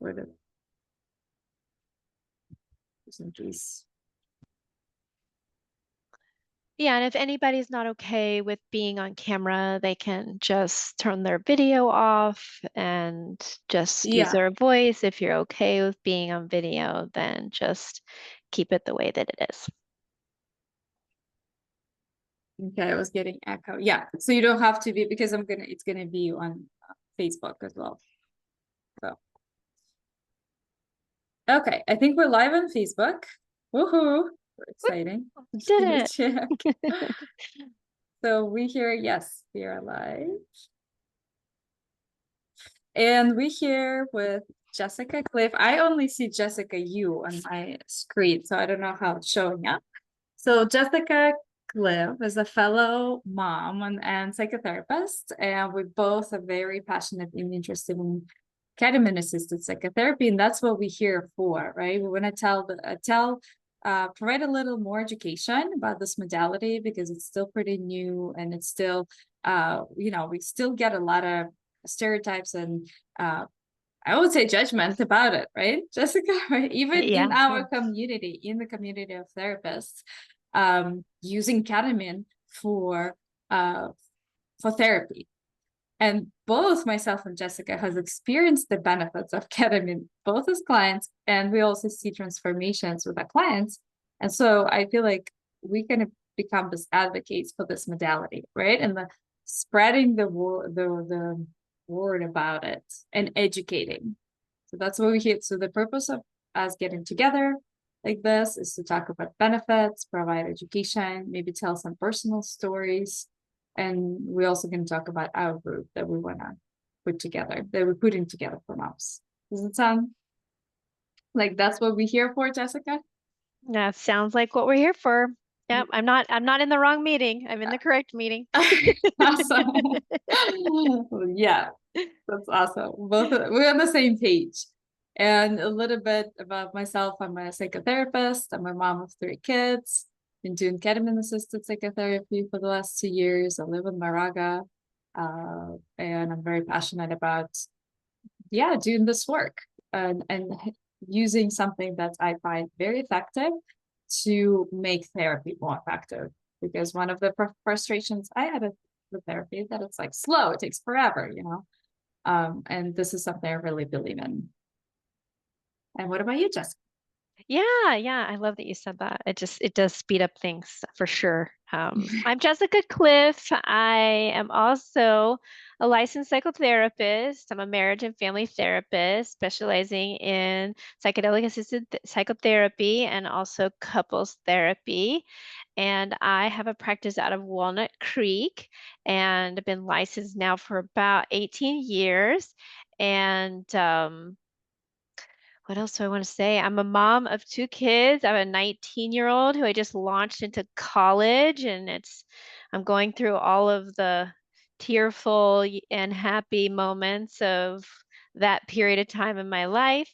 for the percentages. Yeah, and if anybody's not okay with being on camera, they can just turn their video off and just use their voice. If you're okay with being on video, then just keep it the way that it is. Okay, I was getting echo. Yeah, so you don't have to be, because it's gonna be on Facebook as well. So okay, I think we're live on Facebook. Woohoo! Exciting. Just Did gonna it. check. So we hear, yes, we are live. And we here with Jessica Cliff. I only see Jessica U on my screen, so I don't know how it's showing up. So Jessica Cliff is a fellow mom and psychotherapist, and we both are very passionate and interested in ketamine assisted psychotherapy, and that's what we're here for, right? We want to provide a little more education about this modality because it's still pretty new and it's still, we still get a lot of stereotypes and I would say judgment about it, right, Jessica? Right? Even in our community, in the community of therapists, using ketamine for therapy. And both myself and Jessica has experienced the benefits of ketamine, both as clients, and we also see transformations with our clients. And so I feel like we can become this advocates for this modality, right? And spreading the word about it and educating. So that's what we here. So the purpose of us getting together like this is to talk about benefits, provide education, maybe tell some personal stories. And we also can talk about our group that we want to put together, that we're putting together for moms. Does it sound like that's what we're here for, Jessica? That sounds like what we're here for. Yep, I'm not in the wrong meeting. I'm in the correct meeting. Awesome. Yeah, that's awesome. We're on the same page. And a little bit about myself. I'm a psychotherapist. I'm a mom of 3 kids. Been doing ketamine assisted psychotherapy for the last 2 years. I live in Moraga. And I'm very passionate about, doing this work and using something that I find very effective to make therapy more effective. Because one of the frustrations I had with therapy is that it's like slow, it takes forever, and this is something I really believe in. And what about you, Jessica? Yeah, I love that you said that. It does speed up things for sure. I'm Jessica Cliff. I am also a licensed psychotherapist. I'm a marriage and family therapist specializing in psychedelic assisted psychotherapy and also couples therapy. And I have a practice out of Walnut Creek and I've been licensed now for about 18 years. And what else do I want to say? I'm a mom of 2 kids. I have a 19-year-old who I just launched into college, and I'm going through all of the tearful and happy moments of that period of time in my life.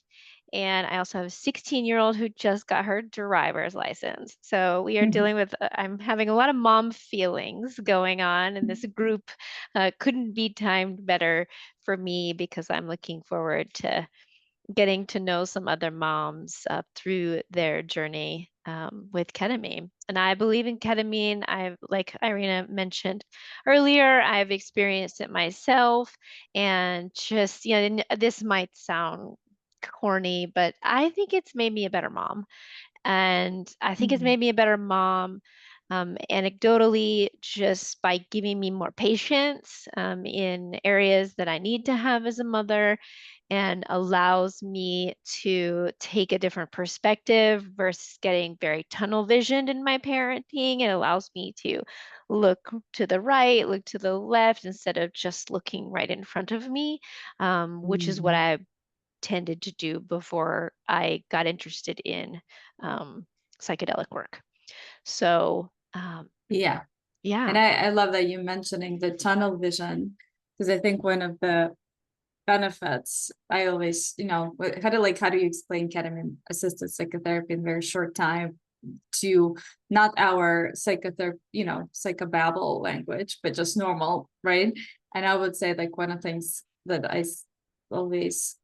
And I also have a 16-year-old who just got her driver's license. So we are dealing with, I'm having a lot of mom feelings going on, and this group couldn't be timed better for me because I'm looking forward to getting to know some other moms through their journey with ketamine. And I believe in ketamine. Like Iryna mentioned earlier, I've experienced it myself. And just, this might sound corny, but I think it's made me a better mom. And I think it's made me a better mom anecdotally just by giving me more patience in areas that I need to have as a mother and allows me to take a different perspective versus getting very tunnel visioned in my parenting. It allows me to look to the right, look to the left instead of just looking right in front of me, which is what I tended to do before I got interested in psychedelic work. So, Yeah. And I love that you're mentioning the tunnel vision, because I think one of the benefits, I always, how do you explain ketamine assisted psychotherapy in very short time to not our psychobabble language, but just normal, right? And I would say like one of the things that I always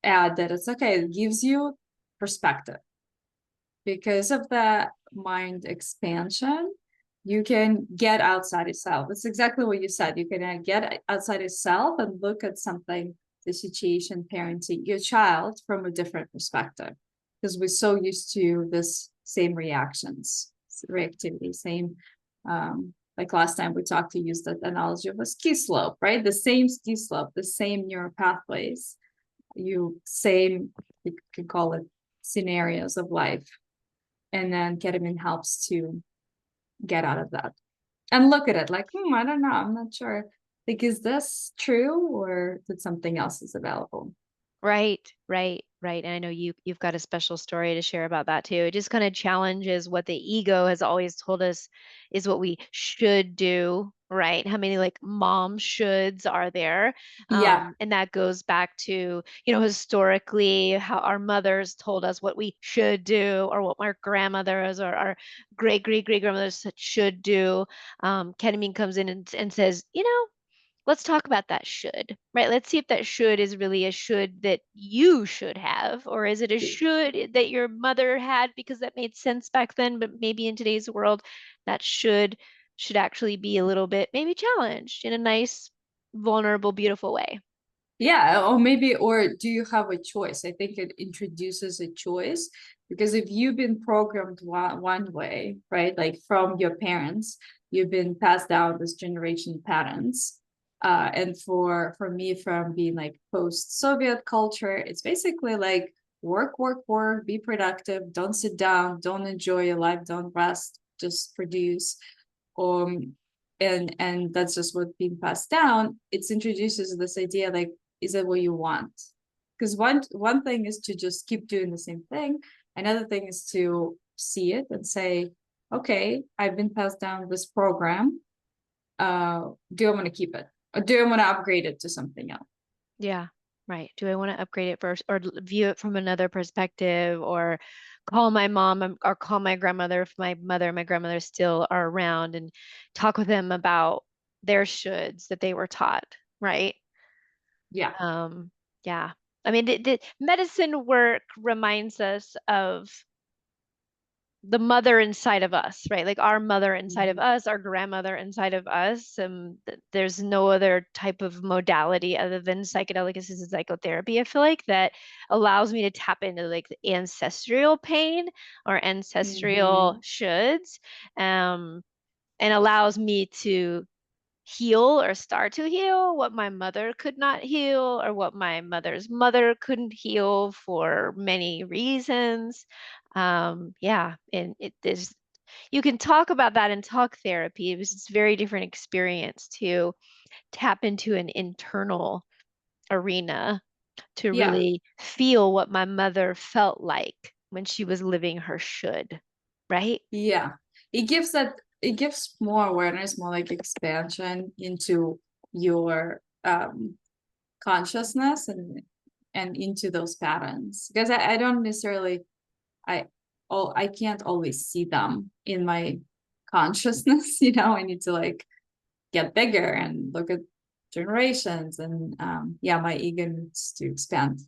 add that it's okay. It gives you perspective. Because of that mind expansion, you can get outside yourself. It's exactly what you said. You can get outside yourself and look at something, the situation, parenting your child from a different perspective. Because we're so used to this same reactions, reactivity, same like last time we talked, to use that analogy of a ski slope, right? The same ski slope, the same neural pathways, you can call it scenarios of life. And then ketamine helps to get out of that and look at it like, I don't know, I'm not sure. Like, is this true, or did something else is available? Right, right, right. And I know you've got a special story to share about that too. It just kind of challenges what the ego has always told us is what we should do, right? How many like mom shoulds are there? Yeah. And that goes back to, historically how our mothers told us what we should do, or what our grandmothers or our great grandmothers should do. Ketamine comes in and says, let's talk about that should, right? Let's see if that should is really a should that you should have, or is it a should that your mother had because that made sense back then, but maybe in today's world, that should actually be a little bit maybe challenged in a nice, vulnerable, beautiful way. Yeah, or maybe, or do you have a choice? I think it introduces a choice, because if you've been programmed one way, right, like from your parents, you've been passed down this generation patterns. And for me, from being like post-Soviet culture, it's basically like work, work, work, be productive, don't sit down, don't enjoy your life, don't rest, just produce. Um, and that's just what's being passed down. It introduces this idea like, is it what you want? Because one thing is to just keep doing the same thing. Another thing is to see it and say, okay, I've been passed down this program. Do I want to keep it, or do I want to upgrade it to something else? Yeah, right. Do I want to upgrade it first, or view it from another perspective, or call my mom or call my grandmother if my mother and my grandmother still are around, and talk with them about their shoulds that they were taught, right? Yeah. Um, yeah. I mean, the medicine work reminds us of the mother inside of us, right? Like our mother inside of Mhm. us, our grandmother inside of us. There's no other type of modality other than psychedelic assisted psychotherapy, I feel like, that allows me to tap into like the ancestral pain or ancestral Mhm. shoulds, um, and allows me to heal or start to heal what my mother could not heal, or what my mother's mother couldn't heal for many reasons. Yeah, and you can talk about that in talk therapy, because it's a very different experience to tap into an internal arena to Yeah. really feel what my mother felt like when she was living her should, right? Yeah. It gives more awareness, more like expansion into your consciousness, and into those patterns, because I don't necessarily, I I can't always see them in my consciousness. I need to like get bigger and look at generations, and yeah, my ego needs to expand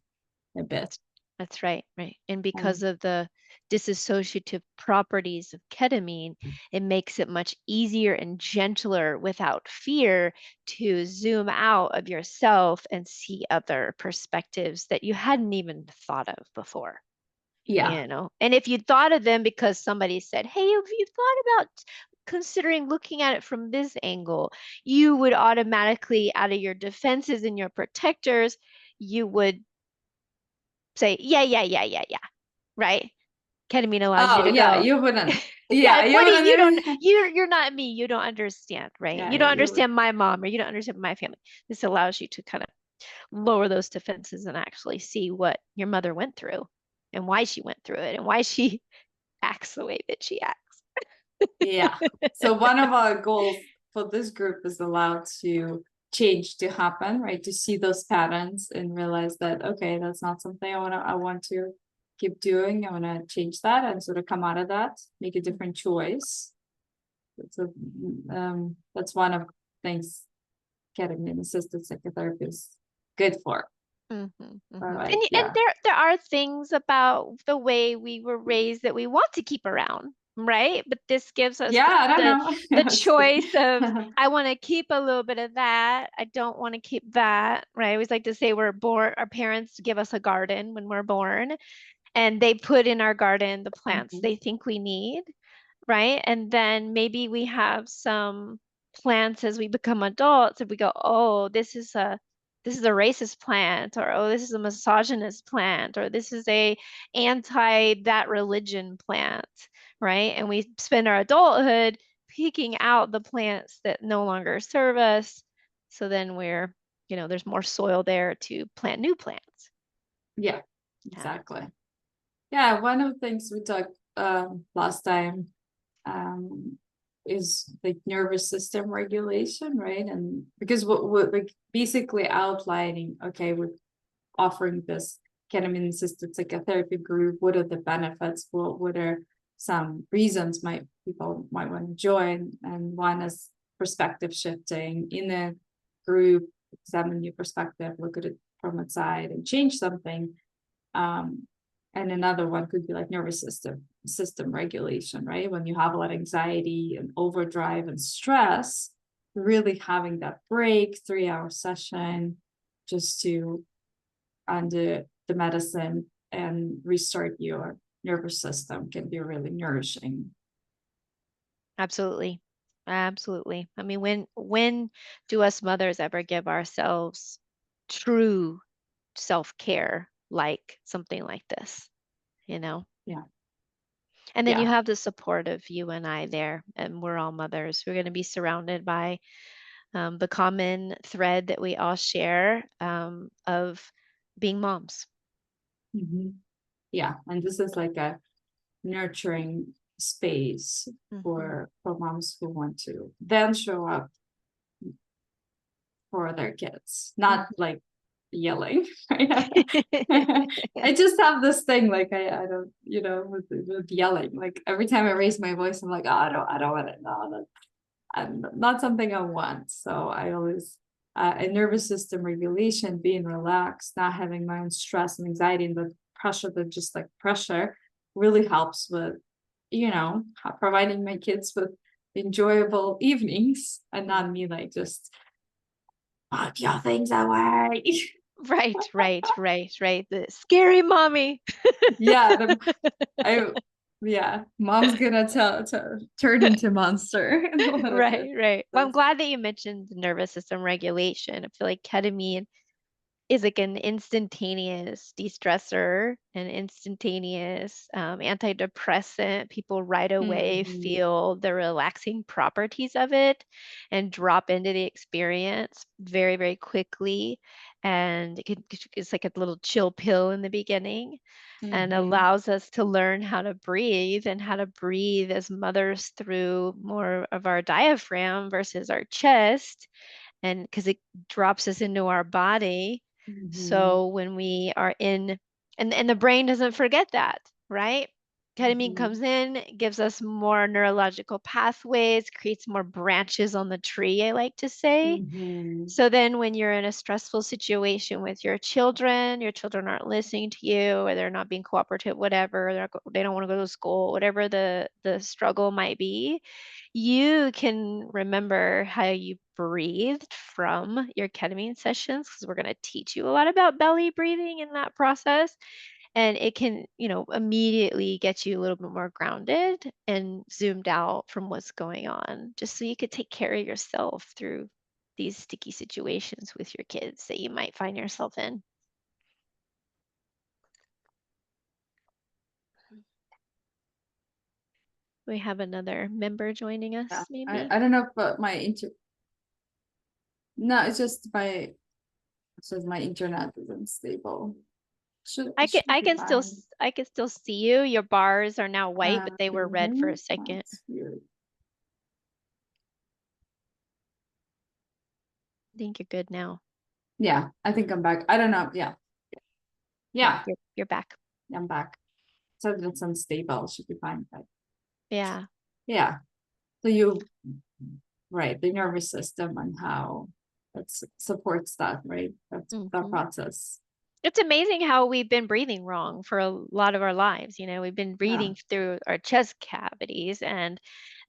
a bit. That's that's right, right. And because And of the dissociative properties of ketamine, it makes it much easier and gentler without fear to zoom out of yourself and see other perspectives that you hadn't even thought of before. yeah. And if you thought of them because somebody said, hey, have you thought about considering looking at it from this angle, you would automatically, out of your defenses and your protectors, you would say, yeah, right? Ketamine allows you Oh to yeah, go, you wouldn't. yeah, Yeah, you what do you don't, wouldn't. you're not me, you don't understand, right? Yeah, You don't yeah, you would. understand my mom, or you don't understand my family. This allows you to kind of lower those defenses and actually see what your mother went through and why she went through it and why she acts the way that she acts. Yeah. So one of our goals for this group is allowed to change to happen, right? To see those patterns and realize that, okay, that's not something I want to keep doing. I want to change that and sort of come out of that, make a different choice. So that's one of the things ketamine assisted psychotherapy is good for. Or And like, yeah. there are things about the way we were raised that we want to keep around, right? But this gives us Yeah, I don't the know. the Yeah, choice of I want to keep a little bit of that. I don't want to keep that, right? I always like to say we're born, our parents give us a garden when we're born, and they put in our garden the plants Mhm. they think we need, right? And then maybe we have some plants as we become adults, and we go, oh, this is a racist plant, or oh, this is a misogynist plant, or this is a anti that religion plant, right? And we spend our adulthood picking out the plants that no longer serve us. So then there's more soil there to plant new plants. Yeah, Yeah. exactly. Yeah, one of the things we talked last time um, is like nervous system regulation, right? And because what like basically outlining, okay, we're offering this ketamine assisted psychotherapy group. What are the benefits? What are some reasons people might want to join? And one is perspective shifting in a group, examine your perspective, look at it from outside and change something. And another one could be like nervous system regulation, right? When you have a lot of anxiety and overdrive and stress, really having that break, 3 hour session just to under the medicine and restart your nervous system can be really nourishing. Absolutely. Absolutely. I mean, when do us mothers ever give ourselves true self-care like something like this, you know? Yeah. And then you Yeah. have the support of you and I there, and we're all mothers. We're going to be surrounded by the common thread that we all share of being moms. Mhm. Yeah. And this is like a nurturing space Hmm. for moms who want to then show up for their kids, not like yelling. I just have this thing like I don't, with yelling. Like every time I raise my voice, I'm like, oh, I don't want it. No, not something I want. So I always a nervous system regulation, being relaxed, not having my own stress and anxiety and the pressure that just like pressure really helps with, providing my kids with enjoyable evenings and not me like just put your things away. Right, right, right, right. The scary mommy. Yeah, I yeah, mom's gonna turn into monster in a little Right, bit. right. Well, I'm glad that you mentioned nervous system regulation. I feel like ketamine is like an instantaneous de-stressor, an instantaneous antidepressant. People right away Mhm. feel the relaxing properties of it and drop into the experience very, very quickly. And it's like a little chill pill in the beginning and Mhm. allows us to learn how to breathe and how to breathe as mothers through more of our diaphragm versus our chest, and because it drops us into our body. Mhm. So when we are in, and the brain doesn't forget that, right? Ketamine Mhm. comes in, gives us more neurological pathways, creates more branches on the tree, I like to say. Mhm. So then when you're in a stressful situation with your children aren't listening to you, or they're not being cooperative, whatever, they don't want to go to school, whatever the struggle might be, you can remember how you breathed from your ketamine sessions, because we're going to teach you a lot about belly breathing in that process. And it can, immediately get you a little bit more grounded and zoomed out from what's going on, just so you could take care of yourself through these sticky situations with your kids that you might find yourself in. We have another member joining Yeah. us, I, maybe. I don't know if my no, it's just my internet isn't stable. I It can should I be can still fine. s- I can still see you. Your bars are now white, but they Can were you hear red for a me? second. That's weird. I think you're good now. Yeah, I think I'm back. I don't know. Yeah. Yeah, Yeah, you're back. I'm back. So it's unstable. Should be fine. But Yeah. yeah. So you right, the nervous system and how it supports that, right? That's that Hmm. process. It's amazing how we've been breathing wrong for a lot of our lives. We've been Yeah. breathing through our chest cavities, and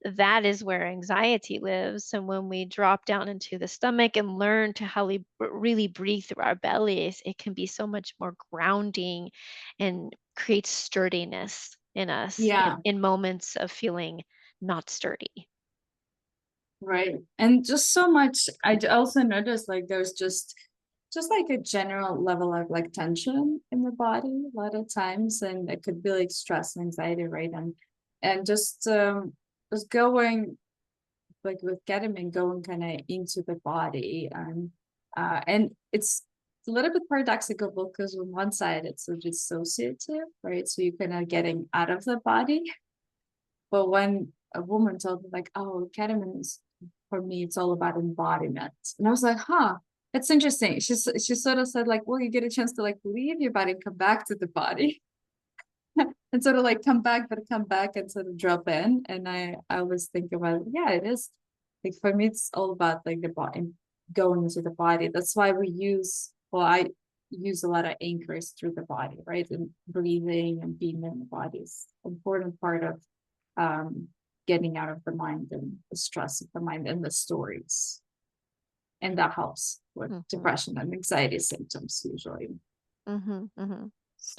that is where anxiety lives. And when we drop down into the stomach and learn to how we really breathe through our bellies, it can be so much more grounding and creates sturdiness in us Yeah. in moments of feeling not sturdy. Right. And just so much, also noticed like there's just like a general level of like tension in the body a lot of times, and it could be like stress and anxiety, right? And just going like with ketamine, going kind of into the body, and it's a little bit paradoxical because on one side it's so dissociative, right? So you're kind of getting out of the body. But when a woman told me like, oh, ketamine is for me, it's all about embodiment. And I was like, huh, that's interesting. She sort of said like, well, you get a chance to like leave your body and come back to the body and sort of like come back, but come back and sort of drop in. And I was thinking about, yeah, it is like for me, it's all about like the body going into the body. That's why I use a lot of anchors through the body, right? And breathing and being in the body is an important part of um, getting out of the mind and the stress of the mind and the stories. And that helps with Hmm. depression and anxiety symptoms usually. Hmm. Hmm.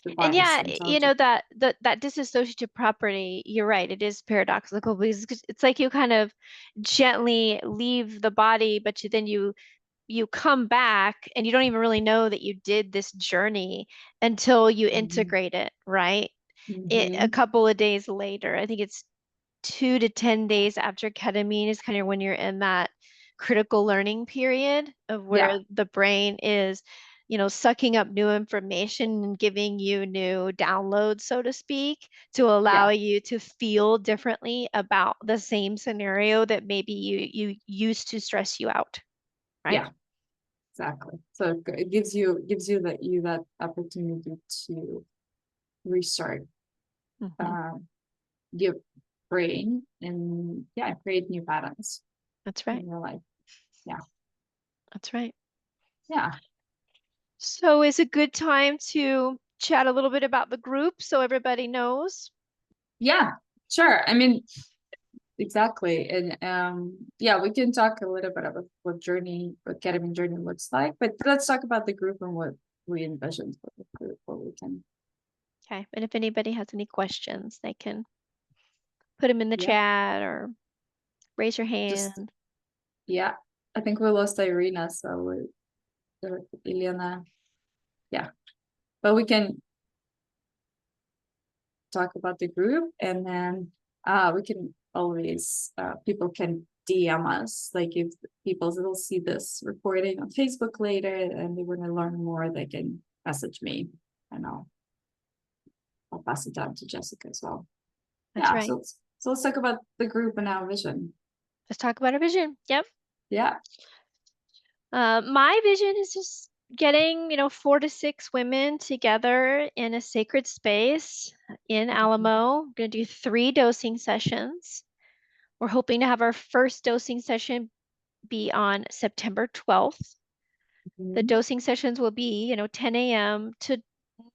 The And body's yeah, so intelligent. that disassociative property, you're right, it is paradoxical because it's like you kind of gently leave the body, but you come back and you don't even really know that you did this journey until you Mm-hmm. integrate it, right? A Mm-hmm. couple of days later. I think it's 2 to 10 days after ketamine is kind of when you're in that critical learning period of Yeah, where the brain is, sucking up new information and giving you new downloads, so to speak, to allow yeah, you to feel differently about the same scenario that maybe you used to stress you out, right? yeah, exactly. So it gives you that opportunity to restart Hmm. um, your brain and yeah, create new patterns That's right. in your life. Yeah, That's right. yeah, So is a good time to chat a little bit about the group so everybody knows. yeah. Sure. I mean, exactly. And yeah, we can talk a little bit about what ketamine journey looks like, but let's talk about the group and what we envisioned for the group, what we can, Okay. And if anybody has any questions, they can put them in the yeah, chat or raise your just, hand. yeah. I think we lost Iryna, so Ilyana, yeah, but we can talk about the group and then we can always, people can DM us, like if people will see this recording on Facebook later and they want to learn more, they can message me and I'll pass it down to Jessica as well. That's Yeah, right. so let's talk about the group and our vision. Let's talk about our vision. Yep. Yeah. My vision is just getting, 4 to 6 women together in a sacred space in Alamo. We're going to do 3 dosing sessions. We're hoping to have our first dosing session be on September 12th. The Mhm. dosing sessions will be, 10 a.m. to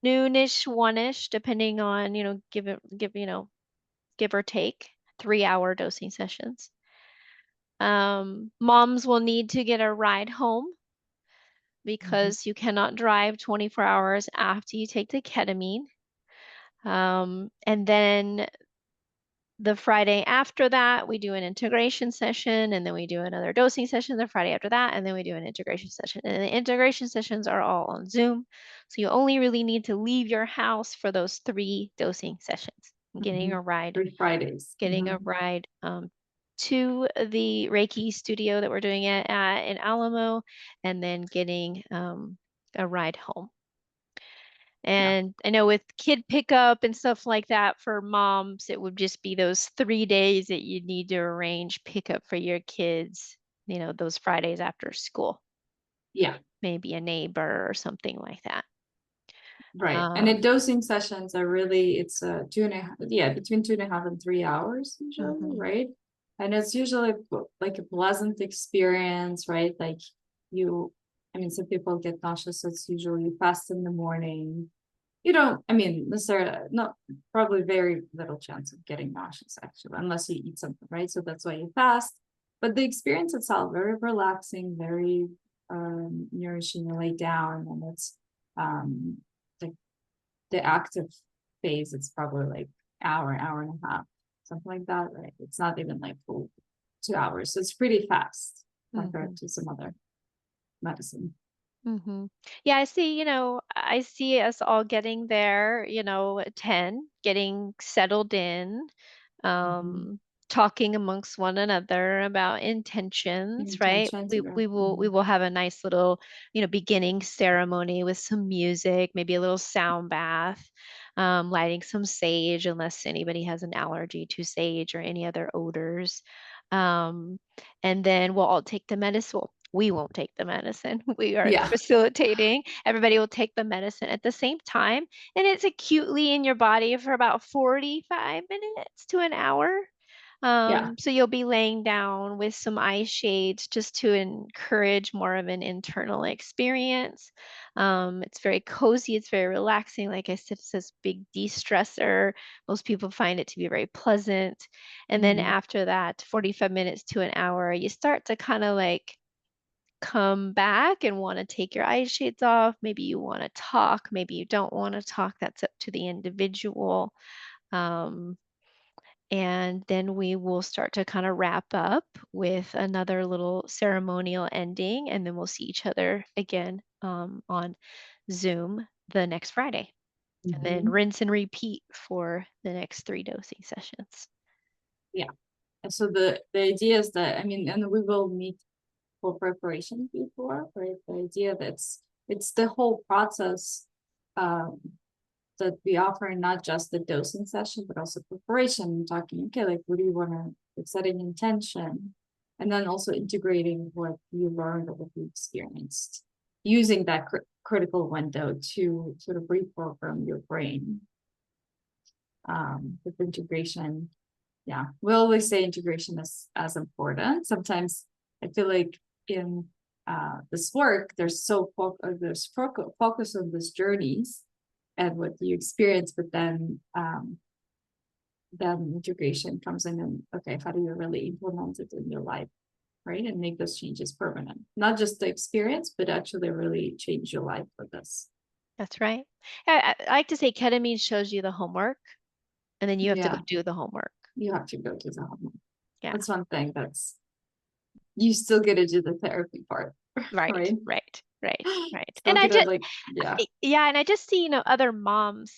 noonish, one-ish, depending on, give or take, 3-hour dosing sessions. Moms will need to get a ride home Mhm. because you cannot drive 24 hours after you take the ketamine. And then the Friday after that, we do an integration session, and then we do another dosing session the Friday after that, and then we do an integration session. And the integration sessions are all on Zoom. So you only really need to leave your house for those 3 dosing sessions, getting Mhm. a ride, 3 Fridays. getting a Mhm. ride to the Reiki studio that we're doing it at in Alamo, and then getting a ride home. Yeah. And I know with kid pickup and stuff like that for moms, it would just be those 3 days that you need to arrange pickup for your kids, those Fridays after school, Yeah. maybe a neighbor or something like that. Right. And the Um, dosing sessions are really, it's 2.5, yeah, between 2.5 and 3 hours usually, mhm. right? And it's usually like a pleasant experience, right? Like you I mean, some people get nauseous, so it's usually fast in the morning. You don't, I mean, not probably very little chance of getting nauseous actually, unless you eat something, right? So that's why you fast. But the experience itself, very relaxing, very nourishing. You lay down, and it's um like the active phase, it's probably like hour and a half, something like that, right? It's not even like full 2 hours. So it's pretty fast compared to some other medicine. Mm-hmm. Yeah, I see us all getting there, at 10, getting settled in, Mhm. um, talking amongst one another about The intentions, right? intentions, We yeah. we will we will have a nice little, beginning ceremony with some music, maybe a little sound bath, lighting some sage, unless anybody has an allergy to sage or any other odors. Um, and then we'll all take the medicine. Well, we won't take the medicine. We are Yeah, facilitating. Everybody will take the medicine at the same time, and it's acutely in your body for about 45 minutes to an hour. yeah. So you'll be laying down with some eye shades just to encourage more of an internal experience. It's very cozy, it's very relaxing. Like I said, it's this big de-stressor. Most people find it to be very pleasant. And then Mhm. after that, 45 minutes to an hour, you start to kind of like come back and want to take your eye shades off. Maybe you want to talk, maybe you don't want to talk. That's up to the individual. Um, and then we will start to kind of wrap up with another little ceremonial ending, and then we'll see each other again on Zoom the next Friday. And then Mhm. rinse and repeat for the next 3 dosing sessions. Yeah. And so the idea is that, I mean, and we will meet for preparation before, right? The idea that it's the whole process um that we offer, not just the dosing session, but also preparation, talking, okay, like what do you want to, like setting intention, and then also integrating what you learned or what you experienced, using that critical window to sort of reprogram your brain with integration. Yeah, we always say integration is as important. Sometimes I feel like in this work, there's focus on these journeys and what you experience, but then integration comes in, and okay, how do you really implement it in your life, right? And make those changes permanent, not just the experience, but actually really change your life for this. That's right. I like to say ketamine shows you the homework, and then you have to go Yeah, do the homework. you have to go to the home. Yeah. That's one thing that's you still get to do the therapy part, Right, right? right, right, right. Still get to like, yeah, Yeah, and I just see, other moms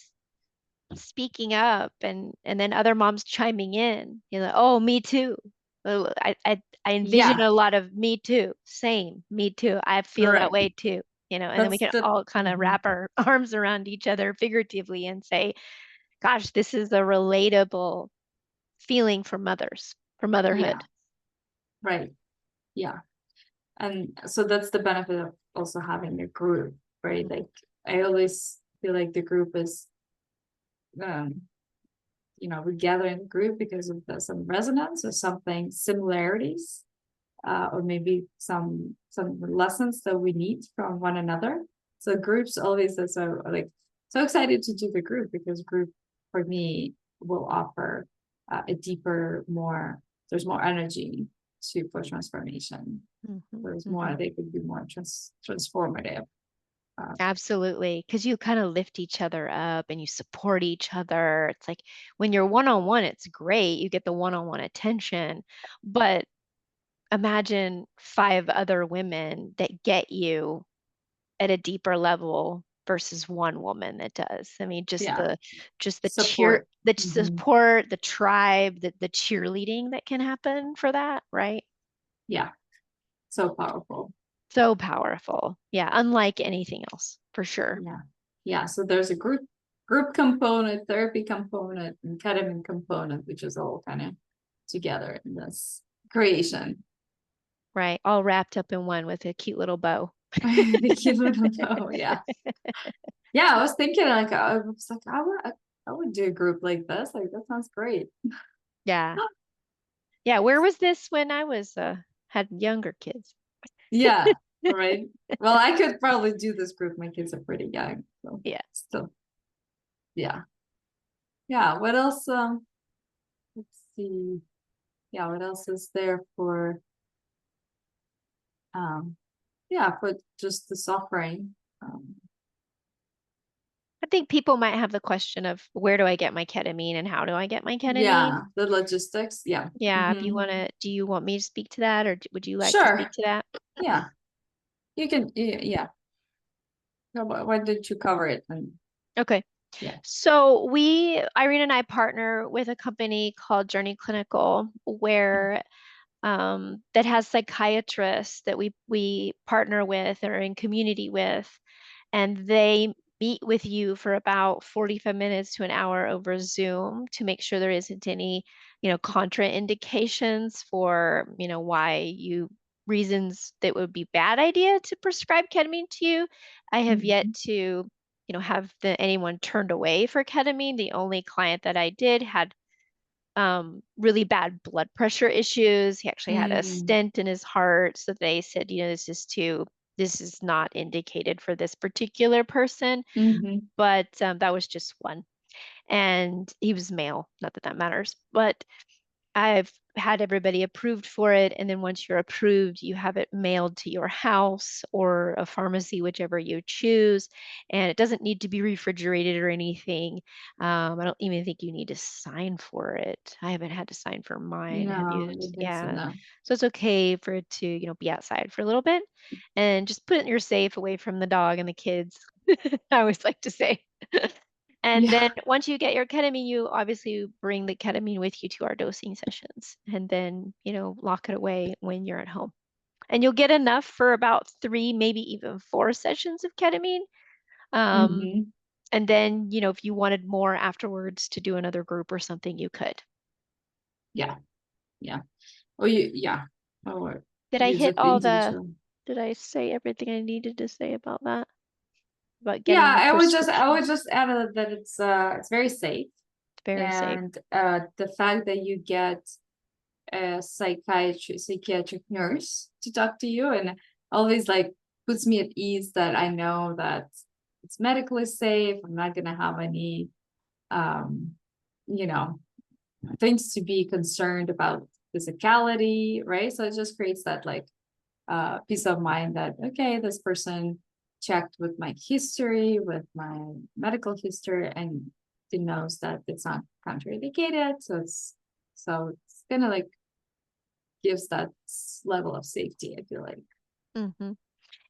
speaking up, and then other moms chiming in, oh, me too. I envision yeah, a lot of me too, same, me too. I feel that right. way too, and then we That's can the all kind of mhm. wrap our arms around each other figuratively and say, gosh, this is a relatable feeling for mothers, for Yeah, motherhood. right. Yeah. And so that's the benefit of also having a group, right? Like I always feel like the group is um we gather in a group because of some resonance or something similarities, or maybe some lessons that we need from one another. So groups always are so like so excited to do the group, because group for me will offer a deeper, more there's more energy to for transformation. Mhm, There's more, mhm. they could be more transformative. Uh, Absolutely, because you kind of lift each other up and you support each other. It's like when you're one on one, it's great. You get the one on one attention. But imagine 5 other women that get you at a deeper level versus one woman that does. I mean, yeah, just support. the Mhm. support, the tribe, the cheerleading that can happen for that, right? Yeah, so powerful. So powerful. Yeah, unlike anything else, for sure. Yeah. Yeah. So there's a group component, therapy component, and ketamine component, which is all kind of together in this creation. Right, all wrapped up in one with a cute little bow. The cute little bow. Yeah. Yeah. I was thinking like I would do a group like this. Like that sounds great. Yeah. Yeah, where was this when I was had younger kids? Yeah. Right. Well, I could probably do this group. My kids are pretty young, so Yeah. still, yeah. Yeah. What else? Let's see. Yeah, what else is there for um yeah, for just the suffering? I think people might have the question of where do I get my ketamine and how do I get my ketamine? Yeah, the logistics. Yeah. Yeah, if you Hmm. want to, do you want me to speak to that or would you like to speak Sure. to that? Yeah. You can, yeah. No, why did you cover it? And Okay. yeah. So Irene and I partner with a company called Journey Clinical where that has psychiatrists that we partner with or in community with, and they meet with you for about 45 minutes to an hour over Zoom to make sure there isn't any, contraindications for, why reasons that would be bad idea to prescribe ketamine to you. I have yet Mhm. to, have anyone turned away for ketamine. The only client that I did had really bad blood pressure issues. He actually had a Mm. stent in his heart. So they said, this is not indicated for this particular person. Mhm. But that was just one. And he was male, not that that matters. But I've had everybody approved for it. And then once you're approved, you have it mailed to your house or a pharmacy, whichever you choose. And it doesn't need to be refrigerated or anything. I don't even think you need to sign for it. I haven't had to sign for mine. Have No, you? I think so. Yeah. No. So it's okay for it to, be outside for a little bit and just put it in your safe away from the dog and the kids. I always like to say. And Yeah. then once you get your ketamine, you obviously bring the ketamine with you to our dosing sessions and then, lock it away when you're at home. And you'll get enough for about 3, maybe even 4 sessions of ketamine. Um, Hmm. and then, if you wanted more afterwards to do another group or something, you could. Yeah. Yeah. Oh, you, yeah. Oh, Did I use hit it all individual. did I say everything I needed to say about that? About Yeah, getting the I prescription? would just add that it's very safe. It's very safe. And the fact that you get a psychiatric nurse to talk to you and always like puts me at ease that I know that it's medically safe. I'm not gonna have any um, you know, things to be concerned about physicality, right? So it just creates that like peace of mind that okay, this person checked with my history, with my medical history, and it knows that it's not contraindicated. So it's gonna like gives that level of safety, I feel like. Hmm.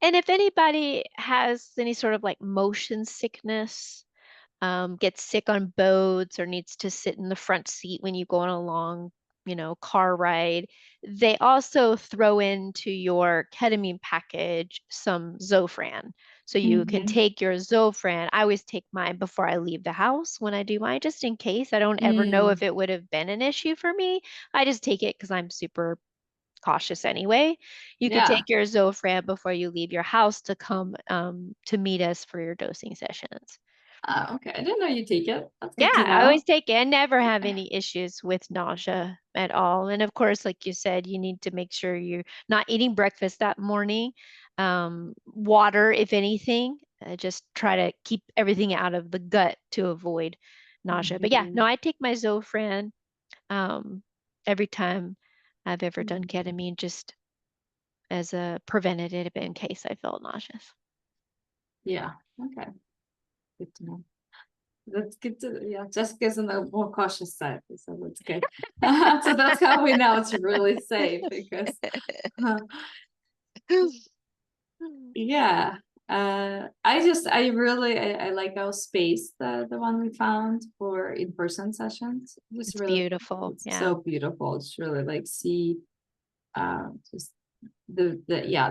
And if anybody has any sort of like motion sickness, gets sick on boats or needs to sit in the front seat when you go on a long, car ride, they also throw into your ketamine package some Zofran. So you can Mm-hmm. take your Zofran. I always take mine before I leave the house when I do mine, just in case. I don't ever know if Mm, it would have been an issue for me. I just take it because I'm super cautious anyway. You could yeah. take your Zofran before you leave your house to come to meet us for your dosing sessions. Okay. I didn't know you take it. That's Yeah, good to I always know. take it and never have any issues with nausea at all. And of course, like you said, you need to make sure you're not eating breakfast that morning. Water, if anything, just try to keep everything out of the gut to avoid nausea. But yeah, no, Mhm. I take my Zofran um, every time I've ever done Mhm. ketamine, just as a preventative in case I felt nauseous. Yeah. Okay. Good to know. That's good to yeah. Jessica's on the more cautious side, so that's good. So that's how we know it's really safe because yeah. I like our space, the one we found for in-person sessions. It was It's really beautiful. it's Yeah. so beautiful. It's really like see just the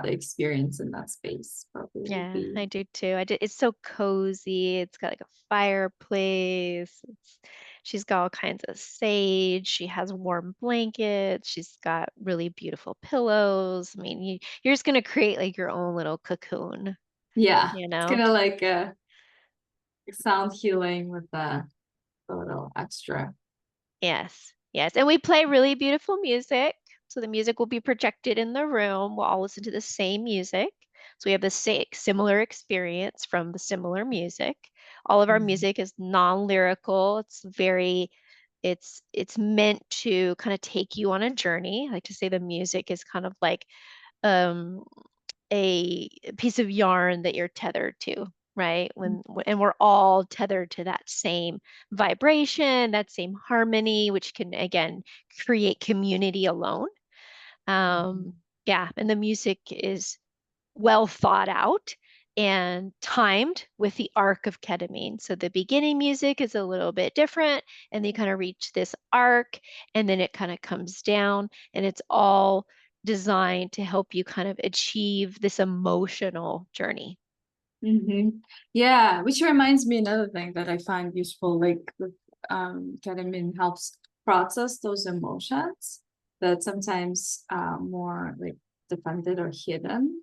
experience in that space probably would Yeah, be I do too. It's so cozy. It's got like a fireplace. She's got all kinds of sage. She has warm blankets. She's got really beautiful pillows. I mean, you're just gonna create like your own little cocoon, yeah, you it's know? gonna like sound healing with a little extra. Yes, yes. And we play really beautiful music. So the music will be projected in the room. We'll all listen to the same music. So we have the similar experience from the similar music. All of our music is non-lyrical. It's meant to kind of take you on a journey. I like to say the music is kind of like um, a piece of yarn that you're tethered to, right? And we're all tethered to that same vibration, that same harmony, which can again create community alone. Yeah, and the music is well thought out and timed with the arc of ketamine. So the beginning music is a little bit different, and they kind of reach this arc, and then it kind of comes down, and it's all designed to help you kind of achieve this emotional journey. Yeah, which reminds me another thing that I find useful, like ketamine helps process those emotions that sometimes more like defended or hidden.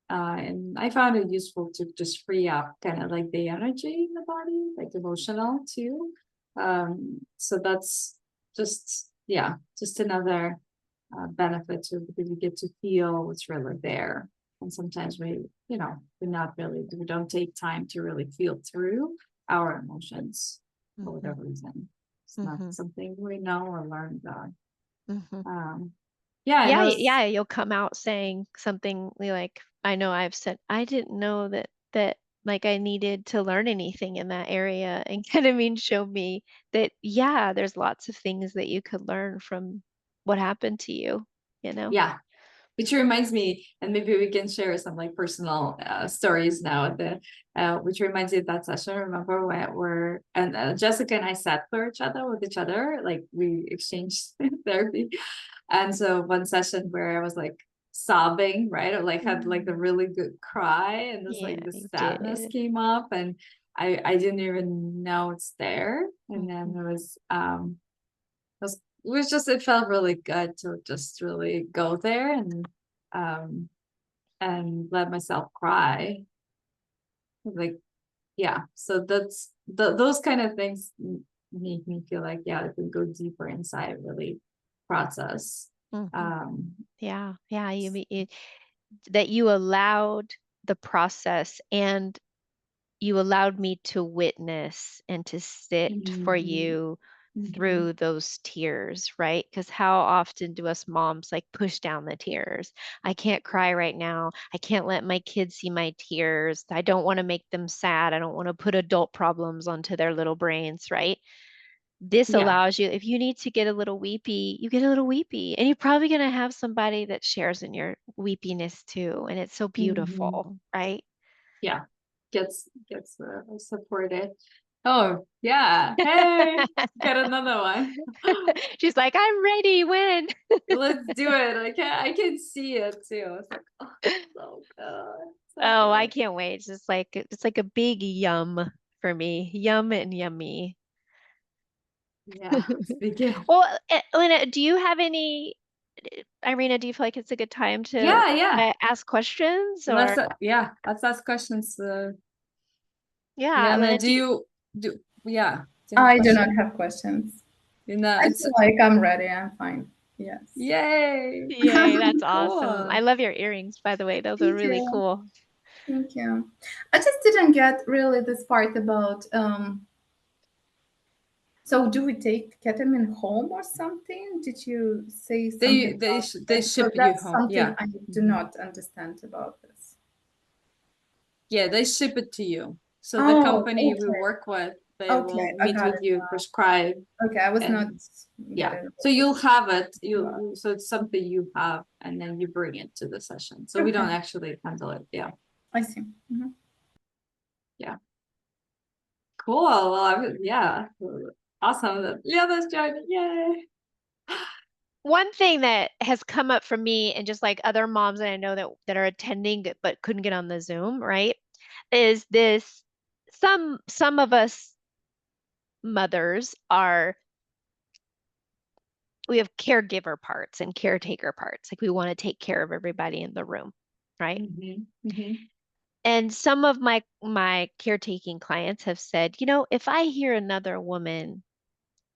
And I found it useful to just free up kind of like the energy in the body, like emotional too. So that's just another benefit to, because you get to feel what's really there. And sometimes we don't take time to really feel through our emotions for whatever reason. It's not something we know or learned on. Yeah, and I was, Yeah, you'll come out saying something like, I know I've said, I didn't know that like I needed to learn anything in that area. And ketamine showed me that, yeah, there's lots of things that you could learn from what happened to you, you know? yeah, which reminds me, and maybe we can share some like personal stories now at the which reminds me of that session. Remember where and Jessica and I sat for each other with each other, like we exchanged therapy. And so one session where I was like sobbing, right? Or like had like a really good cry, and this Yeah, like the you sadness did. came up, and I didn't even know it's there. And then it was just, it felt really good to just really go there um and let myself cry. Like, yeah. So those kind of things make me feel like, yeah, I can go deeper inside, really process. Mhm. Um Yeah, yeah, that you allowed the process, and you allowed me to witness and to sit for mhm, you mhm. through those tears, right? Because how often do us moms like push down the tears? I can't cry right now. I can't let my kids see my tears. I don't want to make them sad. I don't want to put adult problems onto their little brains, right? This Yeah. allows you, if you need to get a little weepy, you get a little weepy. And you're probably going to have somebody that shares in your weepiness too. And it's so Mhm. beautiful, right? Yeah. Gets supported. Oh, yeah. Hey, got another one. She's like, I'm ready. When? Let's do it. I can see it too. It's like, oh, so good. So Oh, I good. can't wait. It's like a big yum for me. Yum and yummy. Yeah. Speaking. Well, Lena, do you have any, Irina, do you feel like it's a good time to Yeah, yeah. ask questions Let's or yeah, let's ask questions. yeah, Liana, Lena, do you do yeah, do you have a I do not question? have questions. You know, I it's feel like I'm ready. I'm fine. Yes. yay. yay, that's awesome. I Cool. love your earrings, by the way. Those are Thank really you. cool. Thank you. I just didn't get really this part about so do we take ketamine home or something? Did you say something about They this? So ship you that's home. something Yeah. I do Mhm. not understand about this. Yeah, they ship it to you. So the Oh, company we okay. work with, they Okay, will I meet got with it you, now. prescribe, Okay, I was not and yeah. getting So this. you'll have it. Wow. So it's something you have, and then you bring it to the session. So we Okay, don't actually handle it. Yeah. I see. Yeah. Cool. Well, yeah. Awesome. Yeah, that's joining. Yay. One thing that has come up for me and just like other moms that I know that are attending but couldn't get on the Zoom, right? Is this some of us mothers are we have caregiver parts and caretaker parts. Like we want to take care of everybody in the room, right? Mm-hmm. Mm-hmm. And some of my caretaking clients have said, if I hear another woman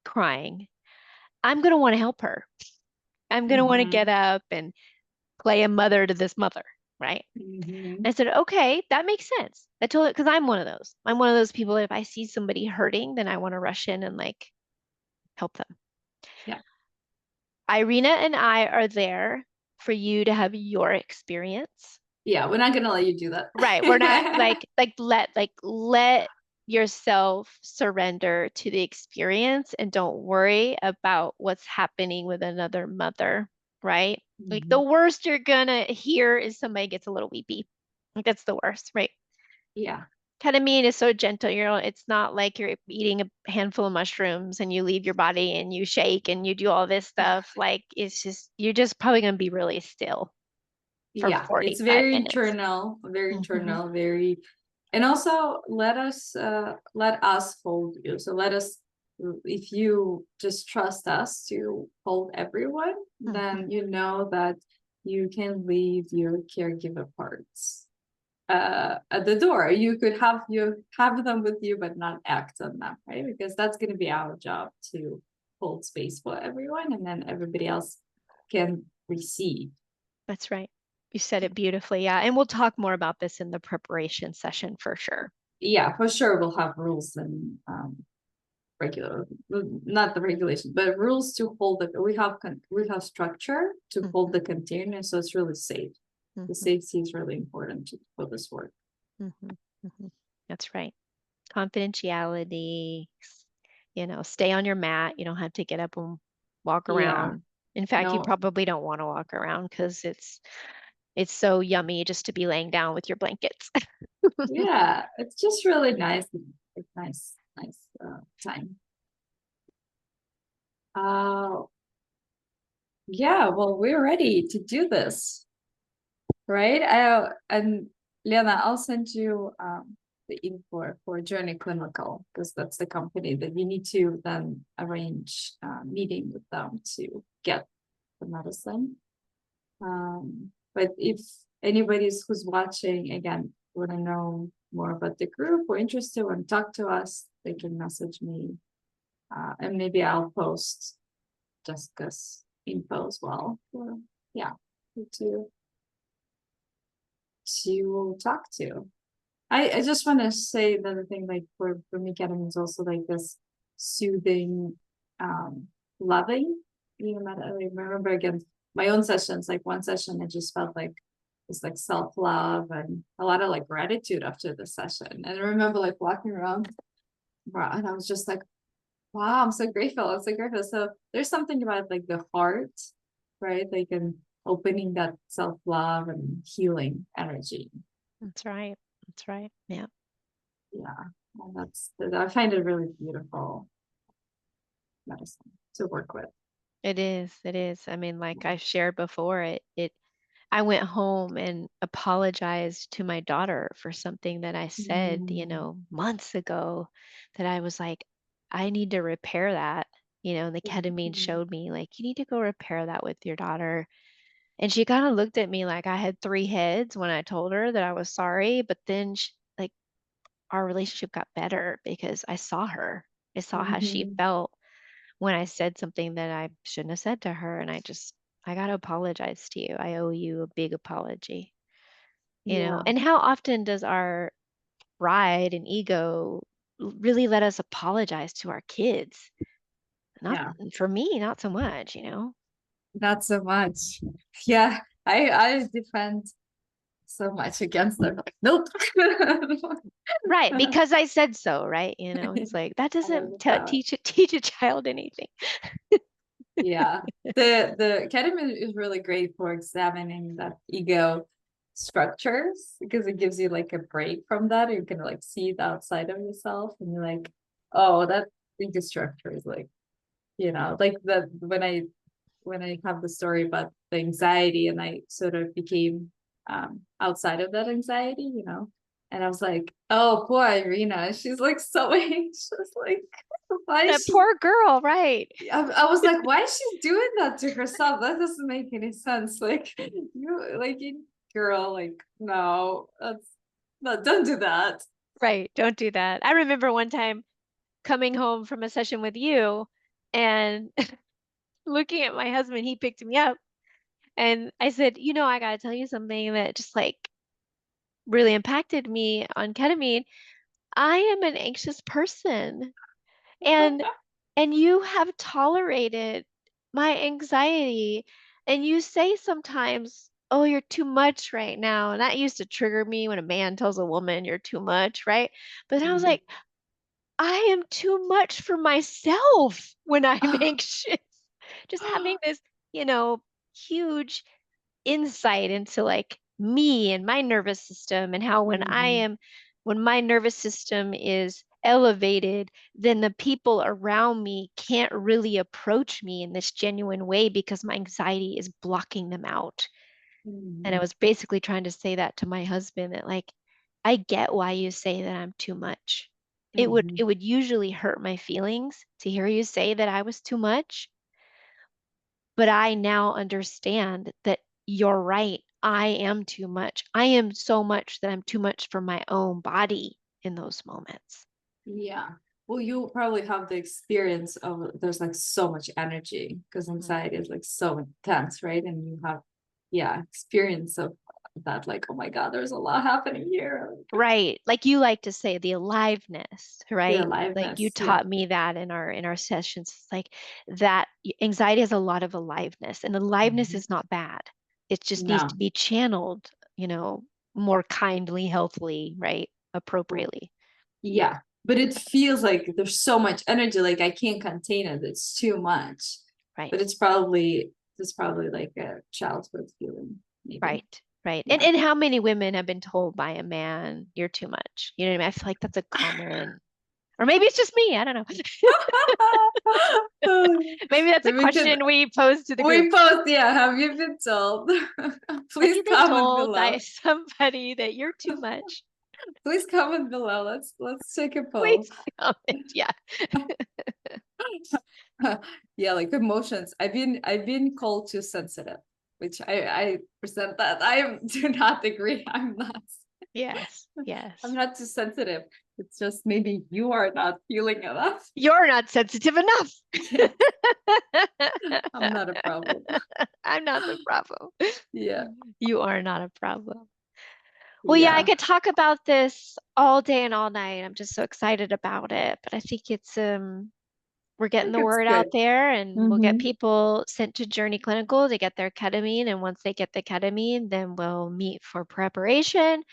crying, I'm going to want to help her. I'm going to want to Mm-hmm. get up and play a mother to this mother. right? Mhm. I said, okay, that makes sense. I told it because I'm one of those. I'm one of those people, if I see somebody hurting, then I want to rush in and like help them. Yeah. Iryna and I are there for you to have your experience. Yeah, we're not gonna let you do that. Right. We're not let yourself surrender to the experience and don't worry about what's happening with another mother, right? Like the Mhm. worst you're gonna hear is somebody gets a little weepy. Like that's the worst, right? Yeah. Ketamine is so gentle, it's not like you're eating a handful of mushrooms and you leave your body and you shake and you do all this stuff. Like it's just, you're just probably going to be really still for Yeah, it's 45 very minutes. internal, very, and also let us hold you. So let us, if you just trust us to hold everyone, then you know that you can leave your caregiver parts at the door. You could have them with you, but not act on them, right? Because that's going to be our job to hold space for everyone, and then everybody else can receive. That's right. You said it beautifully. Yeah. And we'll talk more about this in the preparation session for sure. Yeah, for sure we'll have rules and regular, not the regulation, but rules to hold the, we have structure to hold the container, so it's really safe. The safety is really important for this work. That's right. Confidentiality, stay on your mat. You don't have to get up and walk Yeah, around. In fact, you no, probably don't want to walk around because it's so yummy just to be laying down with your blankets. yeah, it's just really nice. It's nice time. Yeah, well, we're ready to do this, right? And Lena, I'll send you the info for Journey Clinical, because that's the company that you need to then arrange a meeting with them to get the medicine. But if anybody's who's watching, again, want to know more about the group or interested, want to talk to us, they can message me. And maybe I'll post Jessica's info as well. For, yeah, to talk to. I just want to say another thing, like for me, ketamine is also like this soothing, loving. I remember again my own sessions. Like one session, I just felt like it's like self-love and a lot of like gratitude after the session. And I remember like walking around, and I was just like, wow, I'm so grateful. I'm so grateful. So there's something about like the heart, right? Like in opening that self-love and healing energy. That's right. That's right. Yeah. Yeah. And I find it really beautiful medicine to work with. It is. It is. I mean, like I've shared before, I went home and apologized to my daughter for something that I said, months ago, that I was like, I need to repair that. And the ketamine showed me like, you need to go repair that with your daughter. And she kind of looked at me like I had three heads when I told her that I was sorry. But then like our relationship got better because I saw her. I saw how she felt when I said something that I shouldn't have said to her. And I got to apologize to you. I owe you a big apology. Yeah. And how often does our pride and ego really let us apologize to our kids? Not Yeah. for me, not so much, Not so much. Yeah. I defend so much against them. Like, nope. Right, because I said so, right? It's like that doesn't teach a child anything. Yeah. The ketamine is really great for examining that ego structures, because it gives you like a break from that. You can like see the outside of yourself and you're like, oh, that ego structure is like, like the when I have the story about the anxiety and I sort of became outside of that anxiety, and I was like, oh, poor Iryna, she's like so anxious, like why is That she, poor girl, right? I was like, why is she doing that to herself? That doesn't make any sense. Like you girl, like no, don't do that. Right, don't do that. I remember one time coming home from a session with you and looking at my husband, he picked me up And I said, I gotta tell you something that just like really impacted me on ketamine. I am an anxious person, and you have tolerated my anxiety, and you say sometimes, "Oh, you're too much right now." And that used to trigger me when a man tells a woman you're too much, right? But then I was Mhm. like, I am too much for myself when I'm anxious. Just having this, huge insight into like me and my nervous system, and how Mhm. when my nervous system is elevated, then the people around me can't really approach me in this genuine way because my anxiety is blocking them out. And I Mhm. was basically trying to say that to my husband, that like, I get why you say that I'm too much. It Mhm. would usually hurt my feelings to hear you say that I was too much, but I now understand that you're right. I am too much. I am so much that I'm too much for my own body in those moments. Yeah. Well, you probably have the experience of there's like so much energy because Mhm. anxiety is like so intense, right? And you have, yeah, experience of that, like, oh my God, there's a lot happening here. Right. Like you like to say, the aliveness, The right? Like you aliveness. Yeah. taught me that in our sessions. It's like that anxiety has a lot of aliveness, and aliveness Mhm. is not bad. It just needs to No. be channeled, more kindly, healthily, right? Well, Appropriately. yeah. But it feels like there's so much energy, like I can't contain it. It's too much. Right. But it's probably like a childhood feeling, maybe. Right. Right. And Yeah. and how many women have been told by a man, you're too much? You know what I mean? I feel like that's a common, or maybe it's just me. I don't know. Maybe that's a We can question we pose to the group. we post, yeah, have you been told? Have Please you been comment told by below. somebody that you're too much? Please comment below. Let's take a poll. Please comment. Yeah. Yeah, like emotions. I've been called too sensitive, which I present that. Do not agree. Yes. I'm Yes. not too sensitive. It's just maybe you are not feeling enough. You're not sensitive enough. Yeah, I'm not a problem. I'm not the problem. Yeah. You are not a problem. Well, yeah, I Yeah. could talk about this all day and all night. I'm just so excited about it. But I think we're I getting think the it's word good. out there, and we'll get Mm-hmm. people sent to Journey Clinical to get their ketamine. And once they get the ketamine, then we'll meet for preparation,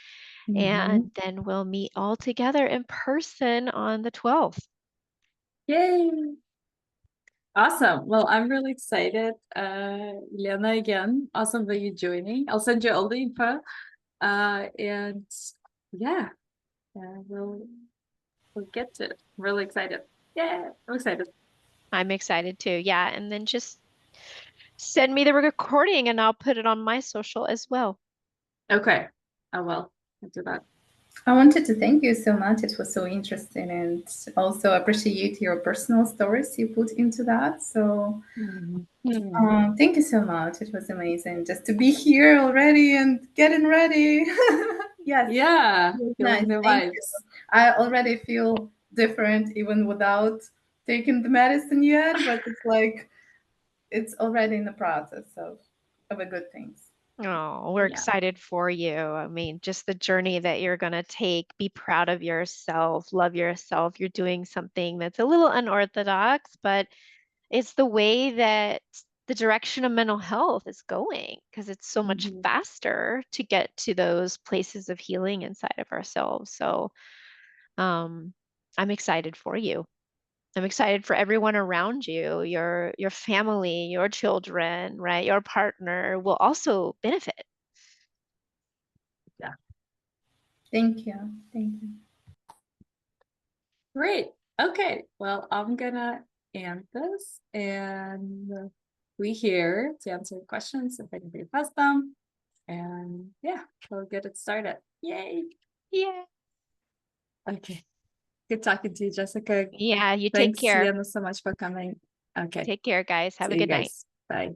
Mm-hmm. and then we'll meet all together in person on the 12th. Yay. Awesome. Well, I'm really excited. Iryna, again, awesome that you're joining. I'll send you all the info. And yeah, we'll get to it. Really excited. Yeah, I'm excited. I'm excited too. Yeah, and then just send me the recording and I'll put it on my social as well. Okay. I will. I'll do that. I wanted to thank you so much. It was so interesting, and also appreciate your personal stories you put into that. So Mhm. thank you so much. It was amazing just to be here already and getting ready. Yes, Yeah, it was nice. feeling the Thank you. vibes. I already feel different even without taking the medicine yet, but it's like it's already in the process of a good things. Oh, we're Yeah. excited for you. I mean, just the journey that you're going to take. Be proud of yourself, love yourself. You're doing something that's a little unorthodox, but it's the way that the direction of mental health is going, because it's so much Mhm. faster to get to those places of healing inside of ourselves. So, um, I'm excited for you. I'm excited for everyone around you, your family, your children, right? Your partner will also benefit. Yeah. Thank you. Thank you. Great. Okay. Well, I'm gonna end this and we here to answer questions if anybody has them. And yeah, we'll get it started. Yay. Yeah. Okay. Good talking to you, Jessica. Yeah, you take Thanks, care. Iryna, so much for coming. Okay. Take care, guys. Have a See you good night. guys. Bye.